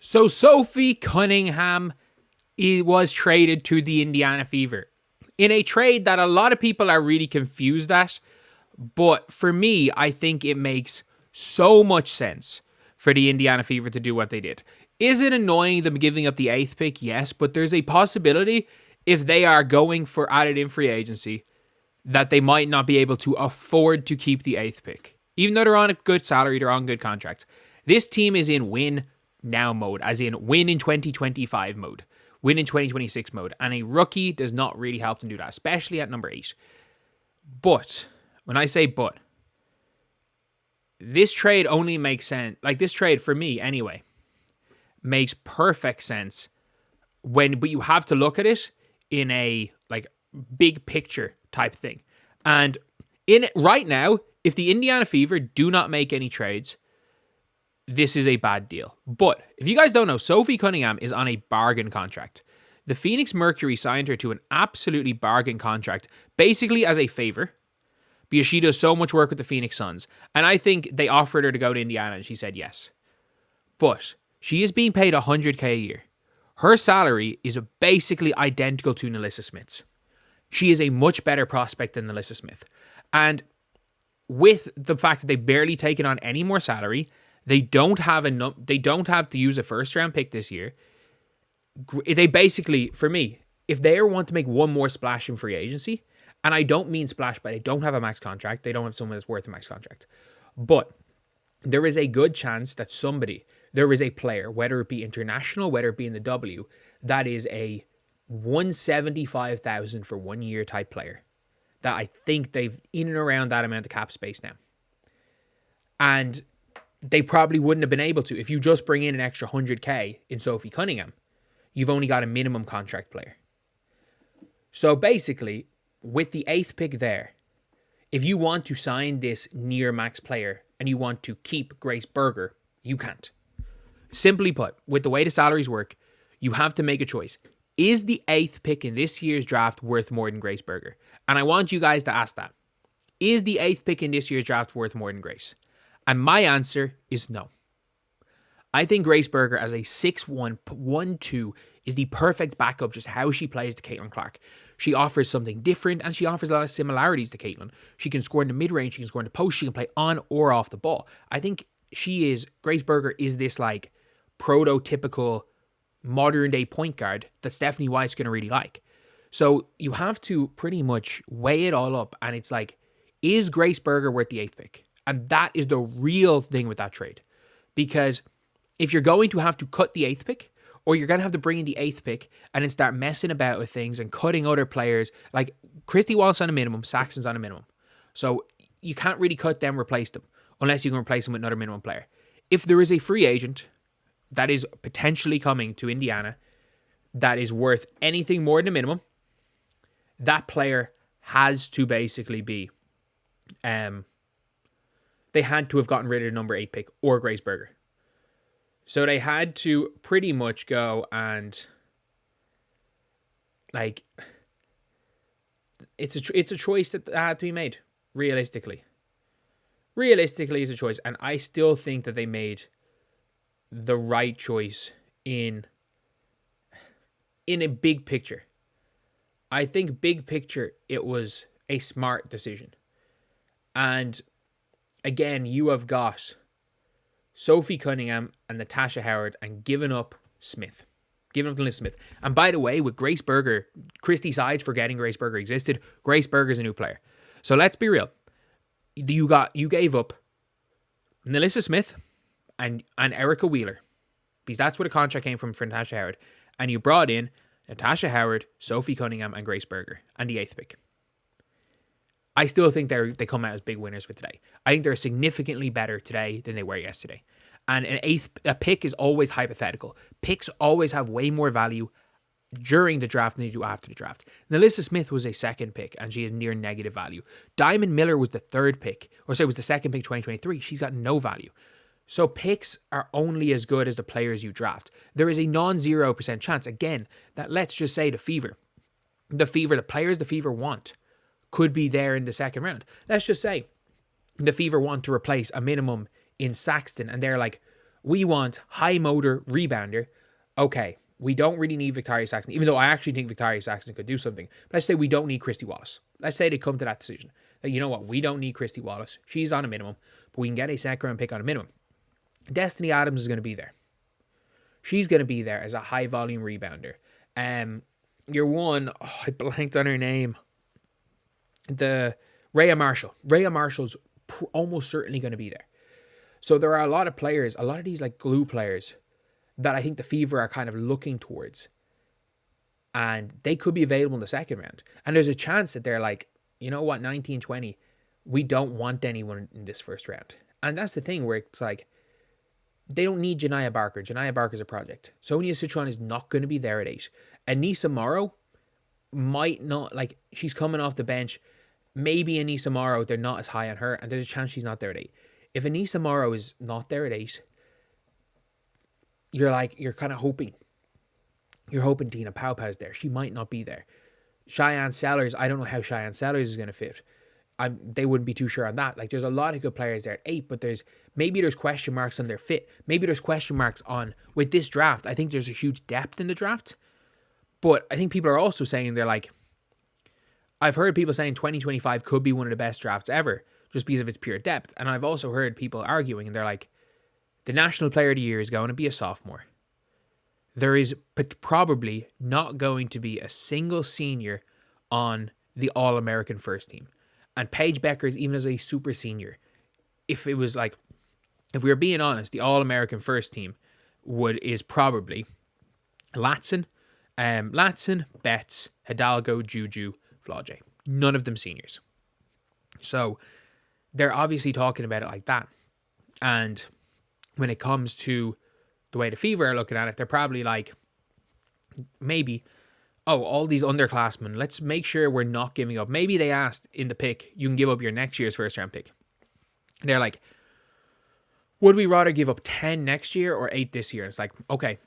So Sophie Cunningham was traded to the Indiana Fever in a trade that a lot of people are really confused at. But for me, I think it makes so much sense for the Indiana Fever to do what they did. Is it annoying them giving up the 8th pick? Yes, but there's a possibility if they are going for added in free agency that they might not be able to afford to keep the 8th pick. Even though they're on a good salary, they're on good contracts. This team is in win now mode, as in win in 2025 mode, win in 2026 mode. And a rookie does not really help them do that, especially at number 8. But, when I say but, this trade only makes sense, like this trade for me anyway, makes perfect sense but you have to look at it in a like big picture type thing. And in right now, if the Indiana Fever do not make any trades, this is a bad deal. But if you guys don't know, Sophie Cunningham is on a bargain contract. The Phoenix Mercury signed her to an absolutely bargain contract, basically as a favor, because she does so much work with the Phoenix Suns. And I think they offered her to go to Indiana and she said yes. But she is being paid $100K a year. Her salary is basically identical to Nalyssa Smith's. She is a much better prospect than Nalyssa Smith. And with the fact that they barely taken on any more salary, they don't have to use a first round pick this year. They basically, for me, if they want to make one more splash in free agency, and I don't mean splash, but they don't have a max contract, they don't have someone that's worth a max contract. But there is a good chance that there is a player, whether it be international, whether it be in the W, that is a $175,000 for 1 year type player that I think they've in and around that amount of cap space now. And they probably wouldn't have been able to. If you just bring in an extra $100K in Sophie Cunningham, you've only got a minimum contract player. So basically, with the 8th pick there, if you want to sign this near max player and you want to keep Grace Berger, you can't. Simply put, with the way the salaries work, you have to make a choice. Is the 8th pick in this year's draft worth more than Grace Berger? And I want you guys to ask that. Is the 8th pick in this year's draft worth more than Grace? And my answer is no. I think Grace Berger as a 6'1", 1'2", is the perfect backup, just how she plays to Caitlin Clark. She offers something different, and she offers a lot of similarities to Caitlin. She can score in the mid-range, she can score in the post, she can play on or off the ball. I think Grace Berger is this like prototypical modern day point guard that Stephanie White's going to really like. So you have to pretty much weigh it all up, and it's like, is Grace Berger worth the 8th pick? And that is the real thing with that trade. Because if you're going to have to cut the 8th pick, or you're going to have to bring in the 8th pick and then start messing about with things and cutting other players, like Christy Wallace on a minimum, Saxon's on a minimum. So you can't really cut them, replace them, unless you can replace them with another minimum player. If there is a free agent that is potentially coming to Indiana that is worth anything more than a minimum, that player has to basically be, they had to have gotten rid of the number 8 pick or Grace Berger. So they had to pretty much go and like, it's a choice that had to be made, realistically. Realistically, it's a choice, and I still think that they made the right choice in a big picture. I think big picture, it was a smart decision. And again, you have got Sophie Cunningham and Natasha Howard and giving up Nalyssa Smith. And by the way, with Grace Berger, Christy Sides forgetting Grace Berger existed. Grace Berger's a new player. So let's be real. You gave up Nalyssa Smith and Erica Wheeler, because that's where the contract came from for Natasha Howard. And you brought in Natasha Howard, Sophie Cunningham, and Grace Berger, and the 8th pick. I still think they come out as big winners for today. I think they're significantly better today than they were yesterday. And a pick is always hypothetical. Picks always have way more value during the draft than they do after the draft. Nalyssa Smith was a 2nd pick, and she is near negative value. Diamond Miller was the 3rd pick, was the 2nd pick 2023. She's got no value. So picks are only as good as the players you draft. There is a non-0% chance, again, that let's just say the players the Fever want could be there in the 2nd round. Let's just say the Fever want to replace a minimum in Saxton, and they're like, We want high motor rebounder. Okay, we don't really need Victoria Saxton, even though I actually think Victoria Saxton could do something. But let's say we don't need Christy Wallace. Let's say they come to that decision. That, you know what, we don't need Christy Wallace. She's on a minimum, but we can get a second round pick on a minimum. Destiny Adams is going to be there. She's going to be there as a high volume rebounder. Your one, I blanked on her name. The Rhea Marshall. Rhea Marshall's almost certainly going to be there. So there are a lot of players, a lot of these like glue players that I think the Fever are kind of looking towards. And they could be available in the second round. And there's a chance that they're like, you know what, 19, 20, we don't want anyone in this first round. And that's the thing where it's like, they don't need Janiyah Barker. Janiyah Barker's a project. Sonia Citron is not going to be there at 8. Anissa Morrow might not, like, she's coming off the bench. Maybe Anissa Morrow, they're not as high on her, and there's a chance she's not there at 8. If Anissa Morrow is not there at 8, you're kind of hoping. You're hoping Tina Paupau's there. She might not be there. Cheyenne Sellers, I don't know how Cheyenne Sellers is going to fit. They wouldn't be too sure on that. Like, there's a lot of good players there at 8, but there's question marks on their fit. Maybe there's question marks on, with this draft, I think there's a huge depth in the draft. But I think people are also saying, they're like, I've heard people saying 2025 could be one of the best drafts ever, just because of its pure depth. And I've also heard people arguing, and they're like, the National Player of the Year is going to be a sophomore. There is probably not going to be a single senior on the All-American first team. And Paige Beckers, even as a super senior, if we were being honest, the All-American first team is probably Latson, Betts, Hidalgo, Juju, Flaujae. None of them seniors. So they're obviously talking about it like that. And when it comes to the way the Fever are looking at it, they're probably like, maybe, all these underclassmen, let's make sure we're not giving up. Maybe they asked in the pick, you can give up your next year's first round pick. And they're like, would we rather give up 10 next year or 8 this year? And it's like, okay.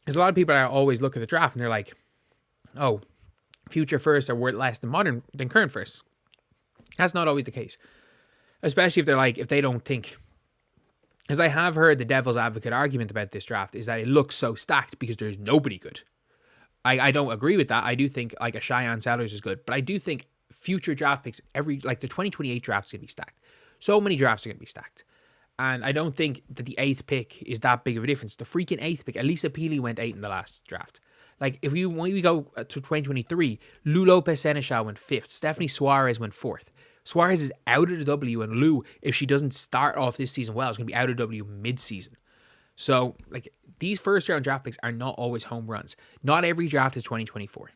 There's a lot of people that always look at the draft and they're like, oh, future firsts are worth less than current firsts. That's not always the case. Especially if they're like, if they don't think. As I have heard the devil's advocate argument about this draft is that it looks so stacked because there's nobody good. I don't agree with that. I do think like a Cheyenne Sellers is good, but I do think future draft picks, the 2028 draft is going to be stacked. So many drafts are going to be stacked. And I don't think that the 8th pick is that big of a difference. The freaking 8th pick, Elisa Peely went 8 in the last draft. Like, when we go to 2023, Lou Lopez Seneschal went 5th. Stephanie Suarez went 4th. Suarez is out of the W, and Lou, if she doesn't start off this season well, is going to be out of W mid-season. So, like, these first-round draft picks are not always home runs. Not every draft is 2024.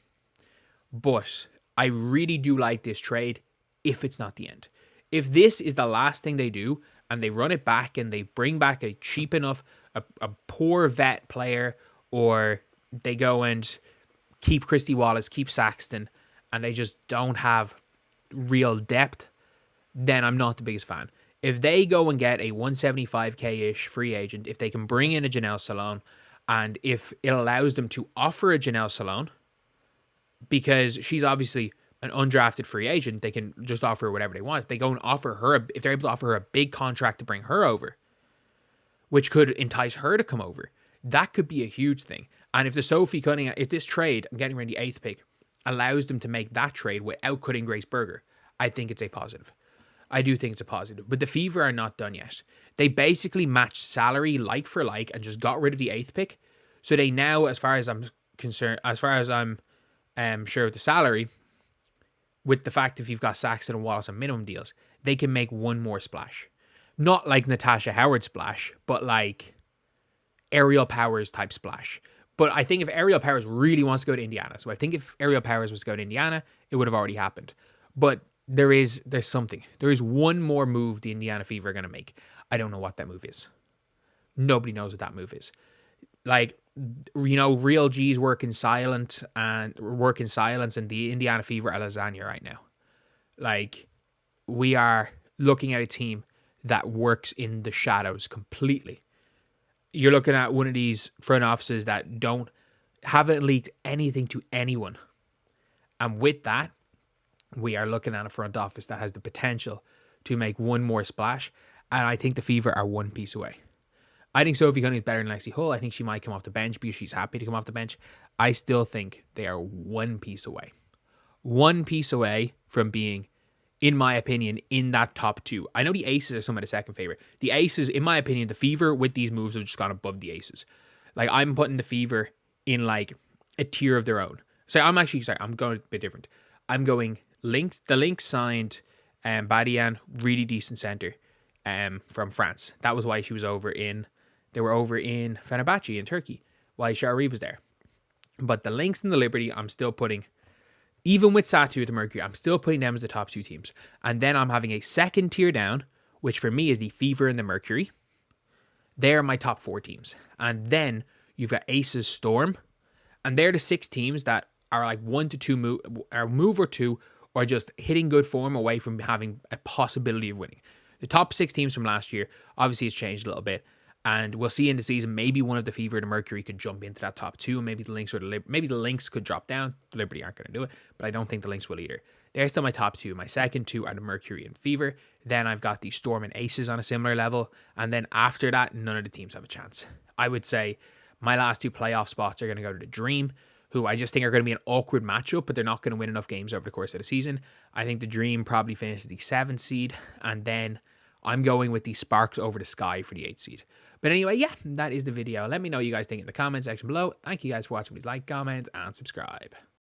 But I really do like this trade if it's not the end. If this is the last thing they do, and they run it back, and they bring back a cheap enough, a poor vet player, or they go and keep Christy Wallace, keep Saxton, and they just don't have real depth, then I'm not the biggest fan. If they go and get a 175k-ish free agent, if they can bring in a Janelle Salone, and if it allows them to offer a Janelle Salone, because she's obviously an undrafted free agent, they can just offer her whatever they want. If they go and offer her, if they're able to offer her a big contract to bring her over, which could entice her to come over, that could be a huge thing. And if the Sophie Cunningham, if this trade, I'm getting rid of the 8th pick, allows them to make that trade without cutting Grace Berger, I think it's a positive. I do think it's a positive. But the Fever are not done yet. They basically matched salary like for like and just got rid of the 8th pick. So they now, as far as I'm concerned, as far as I'm sure with the salary, with the fact if you've got Saxon and Wallace on minimum deals, they can make one more splash. Not like Natasha Howard splash, but like Aerial Powers type splash. But I think if Aerial Powers really wants to go to Indiana, so I think if Aerial Powers was to go to Indiana, it would have already happened. But there's something. There is one more move the Indiana Fever are going to make. I don't know what that move is. Nobody knows what that move is. Like, you know, Real G's work in silence, and the Indiana Fever are lasagna right now. Like, we are looking at a team that works in the shadows completely. You're looking at one of these front offices that haven't leaked anything to anyone. And with that, we are looking at a front office that has the potential to make one more splash. And I think the Fever are one piece away. I think Sophie Cunningham is better than Lexi Hull. I think she might come off the bench because she's happy to come off the bench. I still think they are one piece away. One piece away from being, in my opinion, in that top 2. I know the Aces are some of the second favorite. The Aces, in my opinion, the Fever with these moves have just gone above the Aces. Like, I'm putting the Fever in like a tier of their own. So I'm going a bit different. I'm going Lynx. The Lynx signed Badian, really decent center from France. That was why she was they were over in Fenerbahce in Turkey, why Shari was there. But the Lynx and the Liberty, I'm still putting, even with Satu at the Mercury, I'm still putting them as the top 2 teams. And then I'm having a second tier down, which for me is the Fever and the Mercury. They're my top 4 teams. And then you've got Aces, Storm, and they're the 6 teams that are like 1 to 2 move or 2, or just hitting good form away from having a possibility of winning. The top 6 teams from last year, obviously it's changed a little bit, and we'll see in the season, maybe one of the Fever or the Mercury could jump into that top 2, and maybe the Lynx or maybe the Lynx could drop down. The Liberty aren't going to do it, but I don't think the Lynx will either. They're still my top 2. My second 2 are the Mercury and Fever. Then I've got the Storm and Aces on a similar level, and then after that, none of the teams have a chance. I would say my last 2 playoff spots are going to go to the Dream, who I just think are going to be an awkward matchup, but they're not going to win enough games over the course of the season. I think the Dream probably finishes the 7th seed, and then I'm going with the Sparks over the Sky for the 8th seed. But anyway, yeah, that is the video. Let me know what you guys think in the comment section below. Thank you guys for watching. Please like, comment, and subscribe.